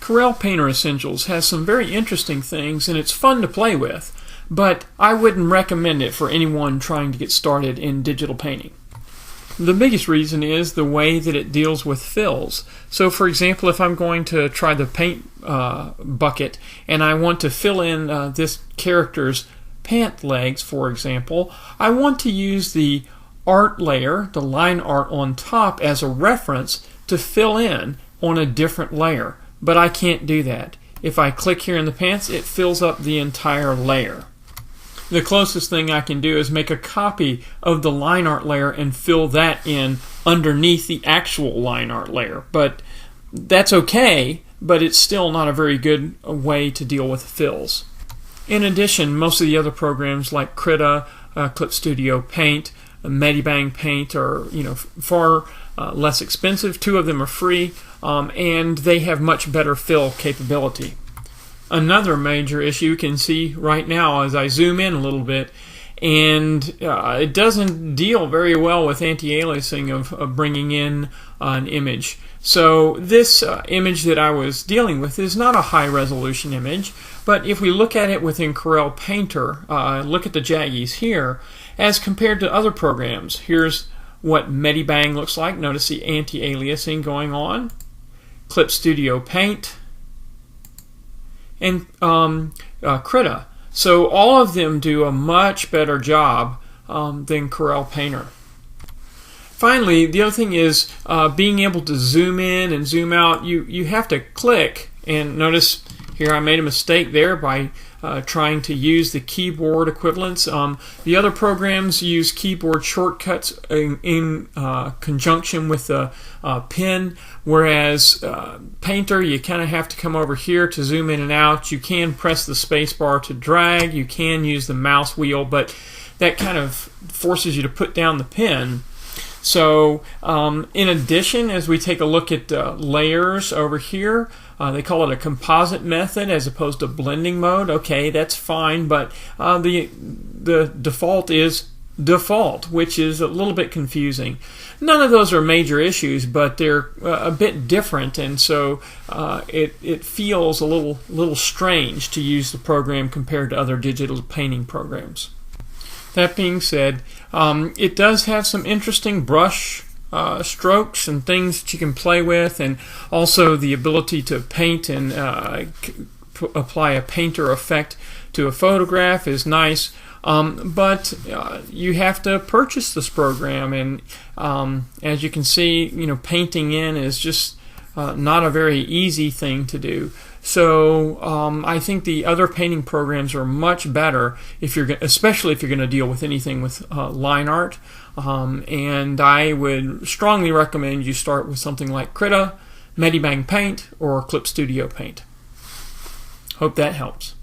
Corel Painter Essentials has some very interesting things and it's fun to play with, but I wouldn't recommend it for anyone trying to get started in digital painting. The biggest reason is the way that it deals with fills. So for example, if I'm going to try the paint bucket and I want to fill in this character's pant legs, for example, I want to use the art layer, the line art on top, as a reference to fill in on a different layer. But I can't do that. If I click here in the pants, it fills up the entire layer. The closest thing I can do is make a copy of the line art layer and fill that in underneath the actual line art layer. But that's okay, but it's still not a very good way to deal with fills. In addition, most of the other programs like Krita, Clip Studio Paint, Medibang Paint are far less expensive. Two of them are free, and they have much better fill capability. Another major issue you can see right now as I zoom in a little bit, and it doesn't deal very well with anti-aliasing of bringing in an image. So this image that I was dealing with is not a high resolution image, but if we look at it within Corel Painter, look at the jaggies here, as compared to other programs. Here's what Medibang looks like. Notice the anti-aliasing going on. Clip Studio Paint, and Krita. So all of them do a much better job than Corel Painter. Finally, the other thing is being able to zoom in and zoom out. You have to click, and notice here I made a mistake there by trying to use the keyboard equivalents. The other programs use keyboard shortcuts in conjunction with the pen, whereas Painter, you kind of have to come over here to zoom in and out. You can press the space bar to drag. You can use the mouse wheel, but that kind of forces you to put down the pen. So in addition, as we take a look at layers over here, they call it a composite method as opposed to blending mode. Okay, that's fine, but the default is default, which is a little bit confusing. None of those are major issues, but they're a bit different, and so it feels a little strange to use the program compared to other digital painting programs. That being said, it does have some interesting brush strokes and things that you can play with, and also the ability to paint and apply a painter effect to a photograph is nice. But you have to purchase this program, and as you can see, painting in is just not a very easy thing to do. So I think the other painting programs are much better especially if you're going to deal with anything with line art. And I would strongly recommend you start with something like Krita, Medibang Paint, or Clip Studio Paint. Hope that helps.